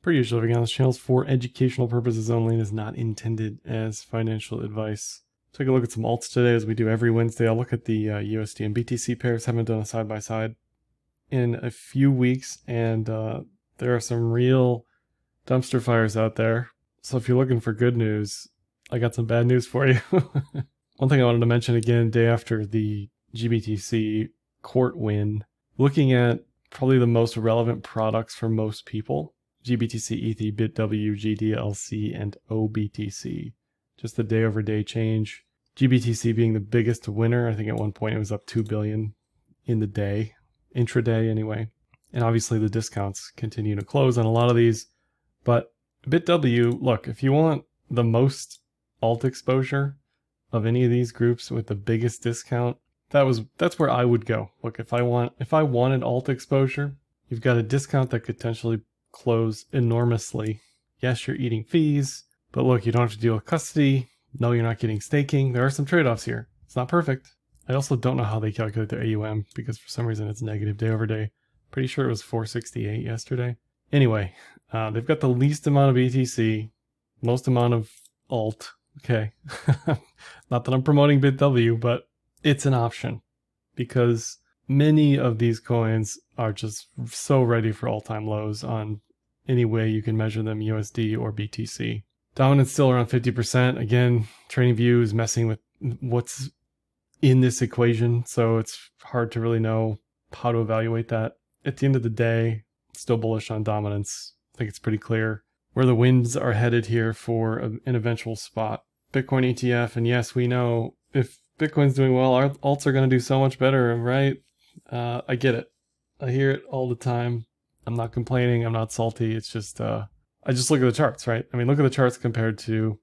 Per usual, everything on this channel is for educational purposes only and is not intended as financial advice. Take a look at some alts today as we do every Wednesday. I'll look at the USD and BTC pairs. Haven't done a side-by-side in a few weeks, and there are some real dumpster fires out there. So if you're looking for good news, I got some bad news for you. One thing I wanted to mention again, day after the GBTC court win, looking at probably the most relevant products for most people, GBTC, ETH, BitW, GDLC, and OBTC. Just the day over day change. GBTC being the biggest winner. I think at one point it was up 2 billion in the day, intraday anyway. And obviously the discounts continue to close on a lot of these. But BitW, look, if you want the most alt exposure of any of these groups with the biggest discount, that's where I would go. Look, if I wanted alt exposure, you've got a discount that could potentially close enormously. Yes, you're eating fees, but look, you don't have to deal with custody. No, you're not getting staking. There are some trade-offs here. It's not perfect. I also don't know how they calculate their AUM because for some reason it's negative day over day. Pretty sure it was 468 yesterday. Anyway, they've got the least amount of BTC, most amount of alt. Okay. Not that I'm promoting BitW, but it's an option because many of these coins are just so ready for all-time lows on any way you can measure them, USD or BTC. Dominance still around 50%. Again, TradingView is messing with what's in this equation, so it's hard to really know how to evaluate that. At the end of the day, still bullish on dominance. I think it's pretty clear where the winds are headed here for an eventual spot. Bitcoin ETF, and yes, we know if Bitcoin's doing well, our alts are going to do so much better, right? I get it. I hear it all the time. I'm not complaining. I'm not salty. It's just, I just look at the charts, right? I mean, look at the charts compared to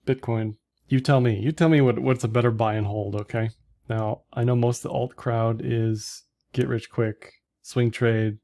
Bitcoin. You tell me what's a better buy and hold, okay? Now, I know most of the alt crowd is get rich quick, swing trade,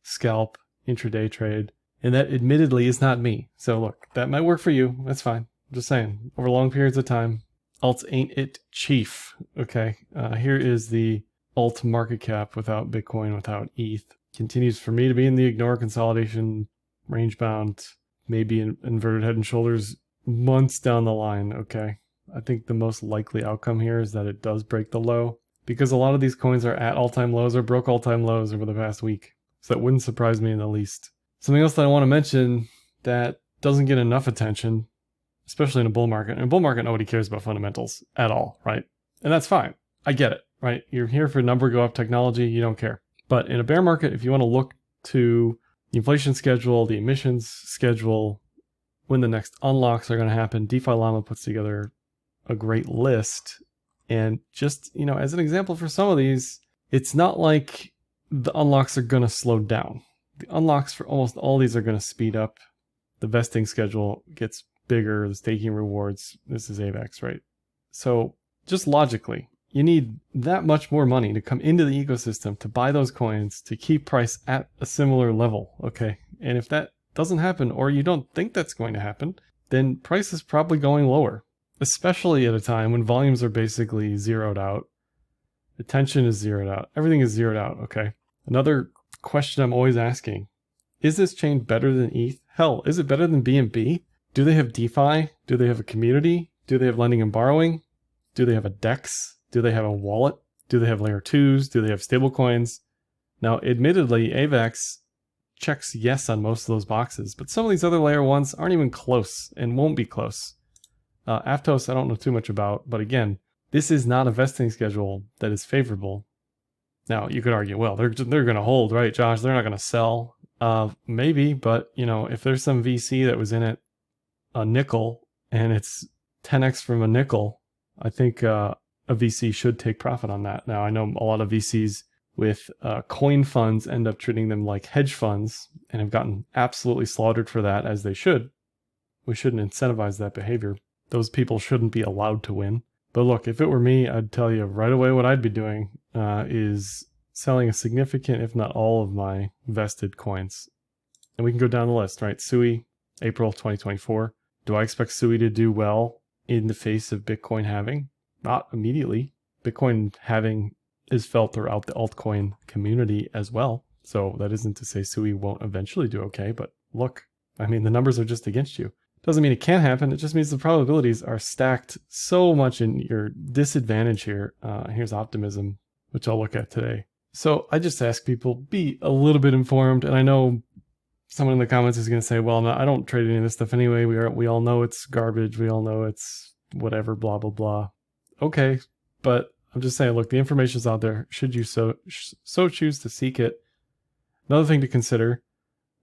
scalp, intraday trade, and that admittedly is not me. So look, that might work for you. That's fine. I'm just saying, over long periods of time, alts ain't it chief, okay? Here is the alt market cap without Bitcoin, without ETH. Continues for me to be in the ignore consolidation, range bound, maybe inverted head and shoulders months down the line, okay? I think the most likely outcome here is that it does break the low because a lot of these coins are at all-time lows or broke all-time lows over the past week. So that wouldn't surprise me in the least. Something else that I want to mention that doesn't get enough attention, especially in a bull market. In a bull market, nobody cares about fundamentals at all, right? And that's fine. I get it, right? You're here for number go up technology, you don't care. But in a bear market, if you want to look to the inflation schedule, the emissions schedule, when the next unlocks are going to happen, DeFi Llama puts together a great list. And just, as an example for some of these, it's not like the unlocks are going to slow down. The unlocks for almost all these are going to speed up. The vesting schedule gets bigger, the staking rewards. This is AVAX, right? So just logically, you need that much more money to come into the ecosystem to buy those coins to keep price at a similar level, okay? And if that doesn't happen, or you don't think that's going to happen, then price is probably going lower, especially at a time when volumes are basically zeroed out. Attention is zeroed out. Everything is zeroed out, okay? Another question I'm always asking, is this chain better than ETH? Hell, is it better than BNB? Do they have DeFi? Do they have a community? Do they have lending and borrowing? Do they have a DEX? Do they have a wallet? Do they have layer 2s? Do they have stablecoins? Now, admittedly, AVAX checks yes on most of those boxes, but some of these other layer 1s aren't even close and won't be close. Aptos, I don't know too much about, but again, this is not a vesting schedule that is favorable. Now, you could argue, well, they're going to hold, right, Josh? They're not going to sell. Maybe, but, if there's some VC that was in it a nickel and it's 10x from a nickel, I think a VC should take profit on that. Now, I know a lot of VCs with coin funds end up treating them like hedge funds and have gotten absolutely slaughtered for that, as they should. We shouldn't incentivize that behavior. Those people shouldn't be allowed to win. But look, if it were me, I'd tell you right away what I'd be doing is selling a significant, if not all, of my vested coins. And we can go down the list, right? SUI, April 2024. Do I expect SUI to do well in the face of Bitcoin halving? Not immediately. Bitcoin halving is felt throughout the altcoin community as well. So that isn't to say SUI won't eventually do okay, but look, I mean, the numbers are just against you. Doesn't mean it can't happen. It just means the probabilities are stacked so much in your disadvantage here. Here's optimism, which I'll look at today. So I just ask people, be a little bit informed. And I know someone in the comments is going to say, well, no, I don't trade any of this stuff anyway. We all know it's garbage. We all know it's whatever, blah, blah, blah. Okay, but I'm just saying, look, the information's out there. Should you so choose to seek it? Another thing to consider,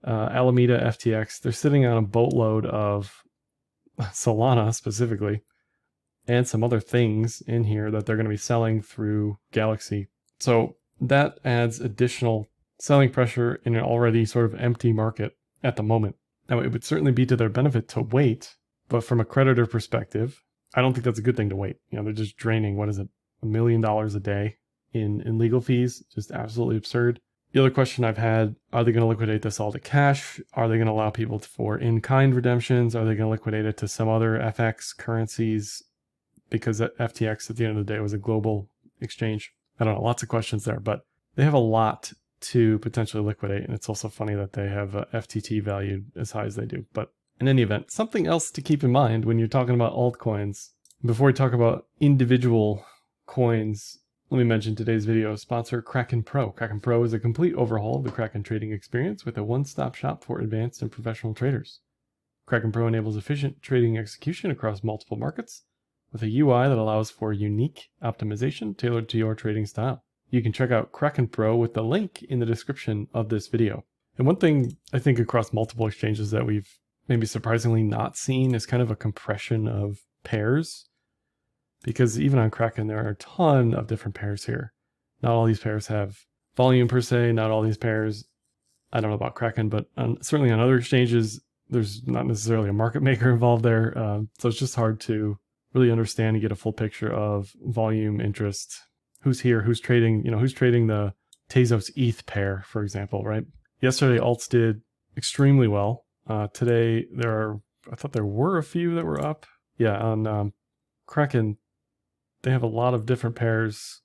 Alameda FTX, they're sitting on a boatload of Solana specifically, and some other things in here that they're going to be selling through Galaxy. So that adds additional selling pressure in an already sort of empty market at the moment. Now, it would certainly be to their benefit to wait, but from a creditor perspective, I don't think that's a good thing to wait. You know, they're just draining, what is it, $1 million a day in legal fees, just absolutely absurd. The other question I've had, are they going to liquidate this all to cash? Are they going to allow people for in-kind redemptions? Are they going to liquidate it to some other FX currencies? Because FTX at the end of the day was a global exchange. I don't know, lots of questions there, but they have a lot to potentially liquidate. And it's also funny that they have FTT valued as high as they do. But in any event, something else to keep in mind when you're talking about altcoins, before we talk about individual coins, let me mention today's video sponsor, Kraken Pro. Kraken Pro is a complete overhaul of the Kraken trading experience with a one-stop shop for advanced and professional traders. Kraken Pro enables efficient trading execution across multiple markets with a UI that allows for unique optimization tailored to your trading style. You can check out Kraken Pro with the link in the description of this video. And one thing I think across multiple exchanges that we've maybe surprisingly not seen is kind of a compression of pairs. Because even on Kraken, there are a ton of different pairs here. Not all these pairs have volume per se. Not all these pairs, I don't know about Kraken, but certainly on other exchanges, there's not necessarily a market maker involved there. So it's just hard to really understand and get a full picture of volume, interest, who's here, who's trading, who's trading the Tezos ETH pair, for example, right? Yesterday, alts did extremely well. Today, I thought there were a few that were up. Yeah, on Kraken, they have a lot of different pairs,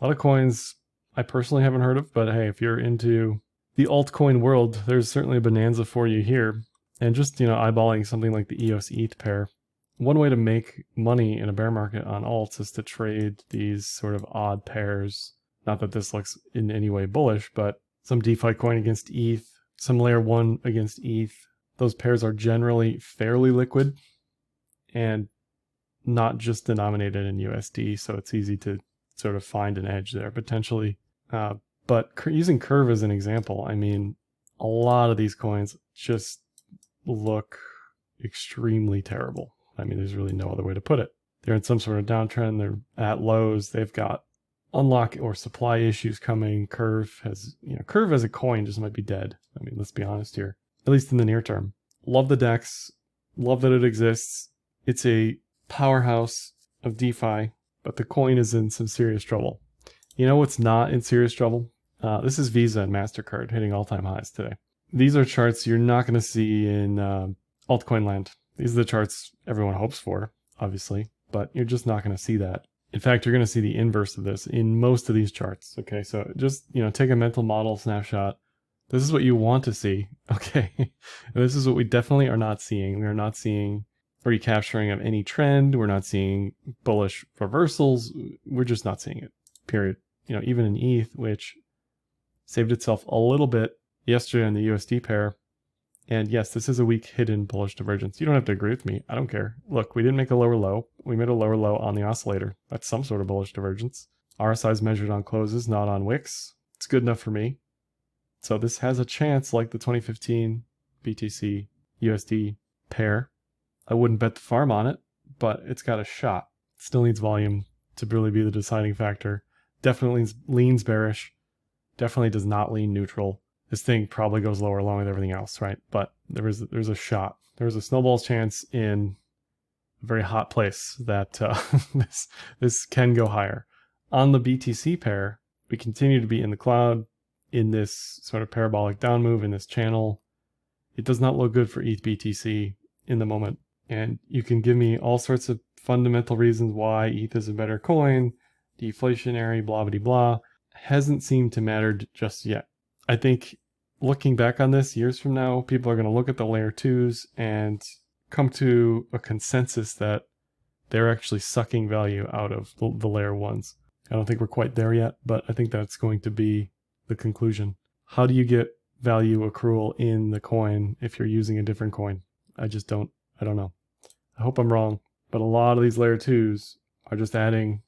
a lot of coins I personally haven't heard of, but hey, if you're into the altcoin world, there's certainly a bonanza for you here. And just, eyeballing something like the EOS ETH pair, one way to make money in a bear market on alts is to trade these sort of odd pairs. Not that this looks in any way bullish, but some DeFi coin against ETH, some layer 1 against ETH. Those pairs are generally fairly liquid and not just denominated in USD, so it's easy to sort of find an edge there potentially. But using Curve as an example, I mean, a lot of these coins just look extremely terrible. I mean, there's really no other way to put it. They're in some sort of downtrend. They're at lows. They've got unlock or supply issues coming. Curve has, Curve as a coin just might be dead. I mean, let's be honest here, at least in the near term. Love the DEX. Love that it exists. It's a powerhouse of DeFi, but the coin is in some serious trouble. You know what's not in serious trouble? This is Visa and Mastercard hitting all-time highs today. These are charts you're not going to see in altcoin land. These are the charts everyone hopes for, obviously, but you're just not going to see that. In fact, you're going to see the inverse of this in most of these charts. Okay, so just take a mental model snapshot. This is what you want to see. Okay, and this is what we definitely are not seeing. We are not seeing recapturing of any trend. We're not seeing bullish reversals. We're just not seeing it, period. Even in ETH, which saved itself a little bit yesterday on the USD pair. And yes, this is a weak hidden bullish divergence. You don't have to agree with me. I don't care. Look, we didn't make a lower low. We made a lower low on the oscillator. That's some sort of bullish divergence. RSI is measured on closes, not on wicks. It's good enough for me. So this has a chance like the 2015 BTC USD pair. I wouldn't bet the farm on it, but it's got a shot. It still needs volume to really be the deciding factor. Definitely leans bearish. Definitely does not lean neutral. This thing probably goes lower along with everything else, right? But there's a shot. There's a snowball's chance in a very hot place that this can go higher. On the BTC pair, we continue to be in the cloud in this sort of parabolic down move in this channel. It does not look good for ETH BTC in the moment. And you can give me all sorts of fundamental reasons why ETH is a better coin, deflationary, blah, blah, blah. Hasn't seemed to matter just yet. I think looking back on this years from now, people are going to look at the layer 2s and come to a consensus that they're actually sucking value out of the layer 1s. I don't think we're quite there yet, but I think that's going to be the conclusion. How do you get value accrual in the coin if you're using a different coin? I don't know. I hope I'm wrong, but a lot of these layer 2s are just adding,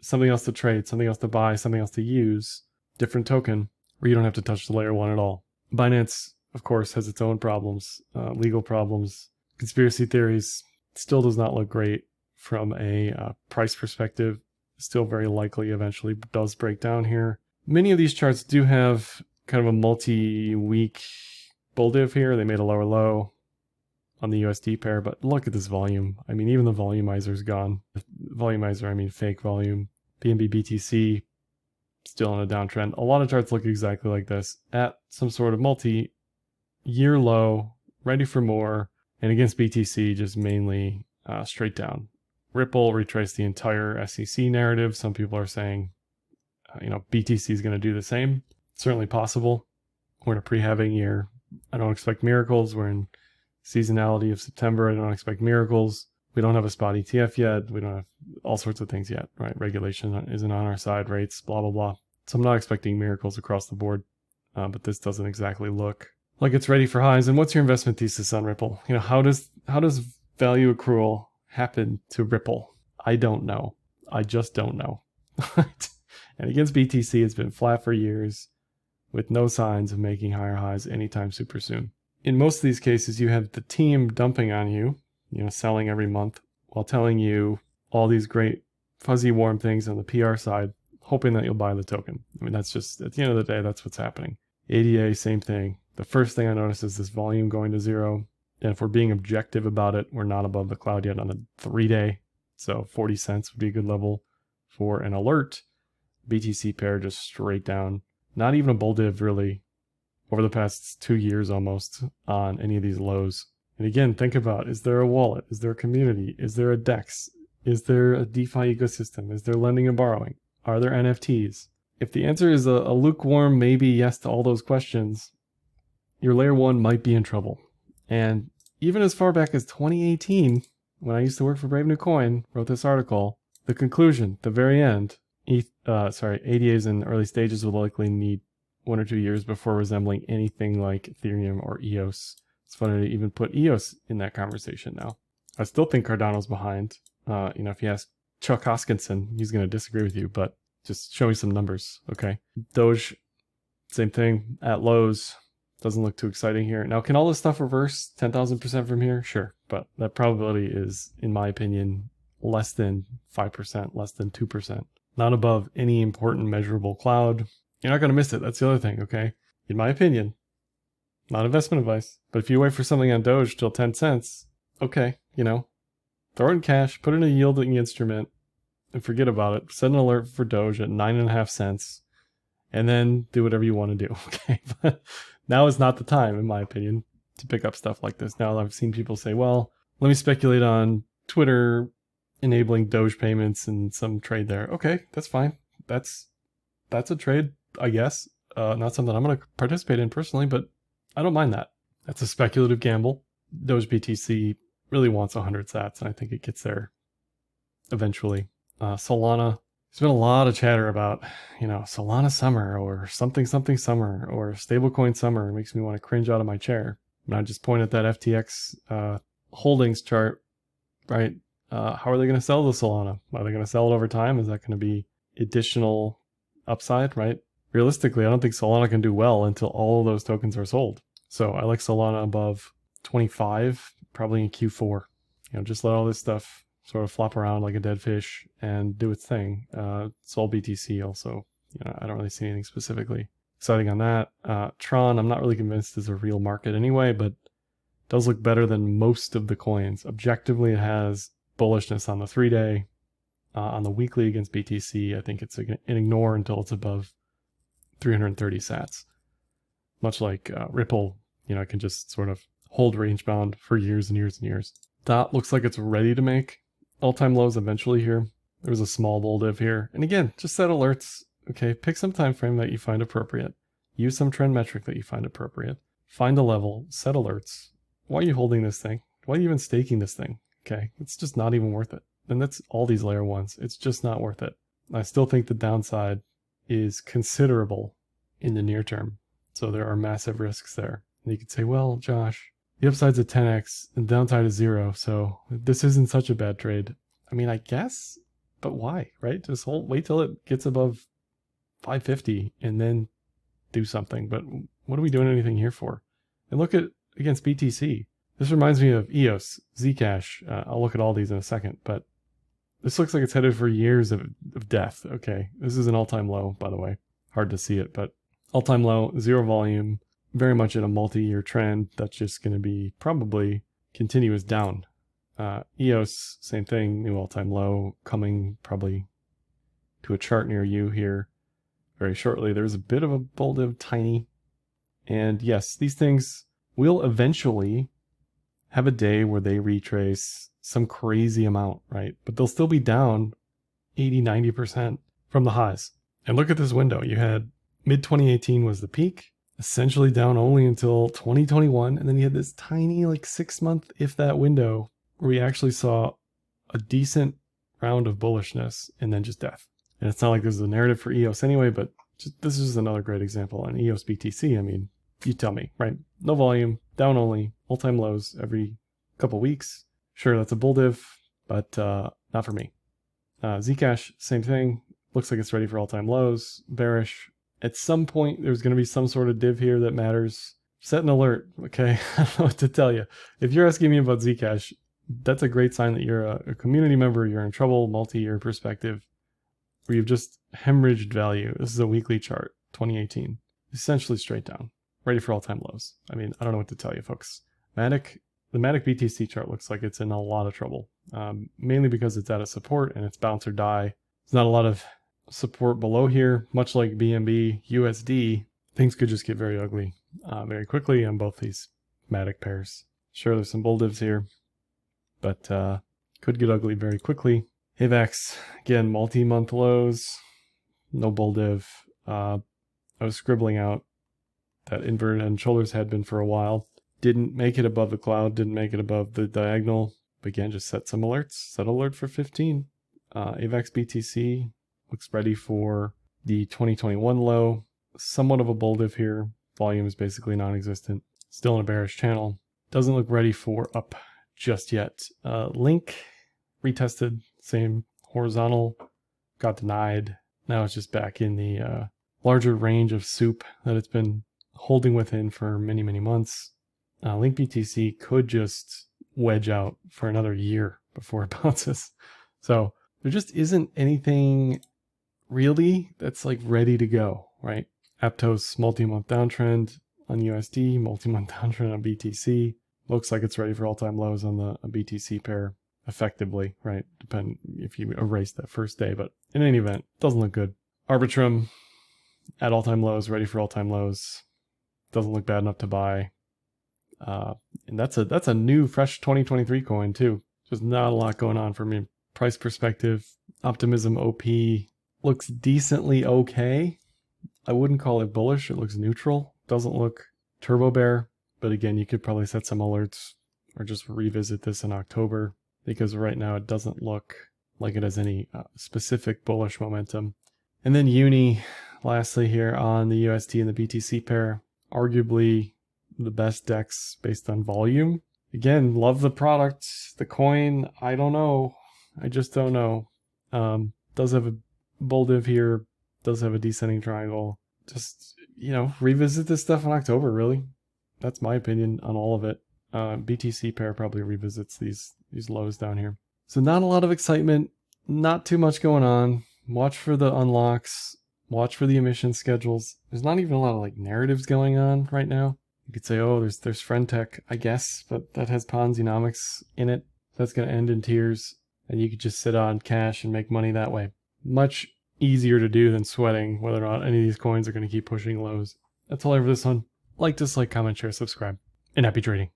something else to trade, something else to buy, something else to use, different token, where you don't have to touch the layer 1 at all. Binance, of course, has its own problems, legal problems, conspiracy theories. Still does not look great from a price perspective. Still very likely eventually does break down here. Many of these charts do have kind of a multi-week bull div here. They made a lower low on the USD pair, but look at this volume. I mean, even the volumizer's gone. Volumizer, I mean fake volume. BNB BTC still on a downtrend. A lot of charts look exactly like this at some sort of multi-year low, ready for more, and against BTC just mainly straight down. Ripple retraced the entire SEC narrative. Some people are saying, BTC is going to do the same. It's certainly possible. We're in a pre-halving year. I don't expect miracles. We're in seasonality of September. I don't expect miracles. We don't have a spot ETF yet. We don't have all sorts of things yet, right? Regulation isn't on our side, rates, blah, blah, blah. So I'm not expecting miracles across the board, but this doesn't exactly look like it's ready for highs. And what's your investment thesis on Ripple? How does value accrual happen to Ripple? I don't know. I just don't know. And against BTC, it's been flat for years with no signs of making higher highs anytime super soon. In most of these cases, you have the team dumping on you, selling every month while telling you all these great fuzzy warm things on the PR side, hoping that you'll buy the token. I mean, that's just, at the end of the day, that's what's happening. ADA, same thing. The first thing I notice is this volume going to zero. And if we're being objective about it, we're not above the cloud yet on the 3-day. So 40 cents would be a good level for an alert. BTC pair just straight down. Not even a bull div really over the past 2 years almost on any of these lows. And again, think about, is there a wallet? Is there a community? Is there a DEX? Is there a DeFi ecosystem? Is there lending and borrowing? Are there NFTs? If the answer is a lukewarm maybe yes to all those questions, your layer 1 might be in trouble. And even as far back as 2018, when I used to work for Brave New Coin, wrote this article, the conclusion, the very end, ADAs in early stages will likely need 1 or 2 years before resembling anything like Ethereum or EOS. It's funny to even put EOS in that conversation now. I still think Cardano's behind. If you ask Chuck Hoskinson, he's going to disagree with you, but just show me some numbers, okay? Doge, same thing, at lows. Doesn't look too exciting here. Now, can all this stuff reverse 10,000% from here? Sure, but that probability is, in my opinion, less than 5%, less than 2%. Not above any important measurable cloud. You're not going to miss it. That's the other thing, okay? In my opinion, not investment advice, but if you wait for something on Doge till 10 cents, okay, throw it in cash, put it in a yielding instrument, and forget about it. Set an alert for Doge at 9.5 cents, and then do whatever you want to do, okay? But now is not the time, in my opinion, to pick up stuff like this. Now, I've seen people say, well, let me speculate on Twitter enabling Doge payments and some trade there. Okay, that's fine. That's a trade, I guess. Not something I'm going to participate in personally, but I don't mind that. That's a speculative gamble. Doge BTC really wants 100 sats, and I think it gets there eventually. Solana, there's been a lot of chatter about, Solana summer or something summer or stablecoin summer. It makes me want to cringe out of my chair. And I just point at that FTX holdings chart, right? How are they going to sell the Solana? Are they going to sell it over time? Is that going to be additional upside, right? Realistically, I don't think Solana can do well until all of those tokens are sold. So I like Solana above 25, probably in Q4. Just let all this stuff sort of flop around like a dead fish and do its thing. Sol BTC also, I don't really see anything specifically exciting on that. Tron, I'm not really convinced is a real market anyway, but does look better than most of the coins. Objectively, it has bullishness on the 3-day. On the weekly against BTC, I think it's an ignore until it's above 330 sats. Much like Ripple, it can just sort of hold range bound for years and years and years. That looks like it's ready to make all-time lows eventually here. There was a small bull div here. And again, just set alerts. Okay, pick some time frame that you find appropriate. Use some trend metric that you find appropriate. Find a level, set alerts. Why are you holding this thing? Why are you even staking this thing? Okay, it's just not even worth it. And that's all these layer ones. It's just not worth it. I still think the downside is considerable in the near term. So there are massive risks there. And you could say, well, Josh, the upside's a 10x and the downside is 0. So this isn't such a bad trade. I mean, I guess, but why, right? Just wait till it gets above 550 and then do something. But what are we doing anything here for? And look at against BTC. This reminds me of EOS, Zcash. I'll look at all these in a second, but this looks like it's headed for years of death. Okay, this is an all-time low, by the way. Hard to see it, but all-time low, 0 volume, very much in a multi-year trend. That's just going to be probably continuous down. EOS, same thing, new all-time low, coming probably to a chart near you here very shortly. There's a bit of a bull div, tiny. And yes, these things will eventually have a day where they retrace some crazy amount, right? But they'll still be down 80, 90% from the highs. And look at this window. You had mid-2018 was the peak, essentially down only until 2021. And then you had this tiny like 6-month, if that window, where we actually saw a decent round of bullishness and then just death. And it's not like there's a narrative for EOS anyway, but this is another great example. On EOS BTC, I mean, you tell me, right? No volume, down only, all-time lows every couple weeks. Sure, that's a bull div, but not for me. Zcash, same thing. Looks like it's ready for all-time lows, bearish. At some point, there's going to be some sort of div here that matters. Set an alert, okay? I don't know what to tell you. If you're asking me about Zcash, that's a great sign that you're a community member, you're in trouble, multi-year perspective, where you've just hemorrhaged value. This is a weekly chart, 2018. Essentially straight down, ready for all-time lows. I mean, I don't know what to tell you, folks. MATIC, the MATIC BTC chart looks like it's in a lot of trouble, mainly because it's out of support and it's bounce or die. There's not a lot of support below here, much like BNB, USD. Things could just get very ugly very quickly on both these MATIC pairs. Sure, there's some bull divs here, but could get ugly very quickly. AVAX, again, multi-month lows, no bull div. I was scribbling out that inverted head and shoulders had been for a while. Didn't make it above the cloud, didn't make it above the diagonal. But again, just set some alerts. Set alert for 15. AVAX BTC looks ready for the 2021 low. Somewhat of a bull div here. Volume is basically non-existent. Still in a bearish channel. Doesn't look ready for up just yet. Link retested, same horizontal, got denied. Now it's just back in the larger range of soup that it's been holding within for many, many months. Link BTC could just wedge out for another year before it bounces. So there just isn't anything really that's like ready to go, right? Aptos multi-month downtrend on USD, multi-month downtrend on BTC. Looks like it's ready for all-time lows on the BTC pair effectively, right? Depend if you erase that first day, but in any event, doesn't look good. Arbitrum at all-time lows, ready for all-time lows. Doesn't look bad enough to buy. And that's a new, fresh 2023 coin too. Just not a lot going on from a price perspective. Optimism OP looks decently okay. I wouldn't call it bullish. It looks neutral. Doesn't look turbo bear. But again, you could probably set some alerts or just revisit this in October, because right now it doesn't look like it has any specific bullish momentum. And then Uni, lastly here on the USD and the BTC pair, arguably the best DEX based on volume. Again, love the product, the coin. I don't know. I just don't know. Does have a bull div here. Does have a descending triangle. Just, revisit this stuff in October, really. That's my opinion on all of it. BTC pair probably revisits these lows down here. So not a lot of excitement. Not too much going on. Watch for the unlocks. Watch for the emission schedules. There's not even a lot of like narratives going on right now. You could say, oh, there's Friendtech, I guess, but that has Ponzi-nomics in it. That's going to end in tears, and you could just sit on cash and make money that way. Much easier to do than sweating whether or not any of these coins are going to keep pushing lows. That's all I have for this one. Like, dislike, comment, share, subscribe, and happy trading.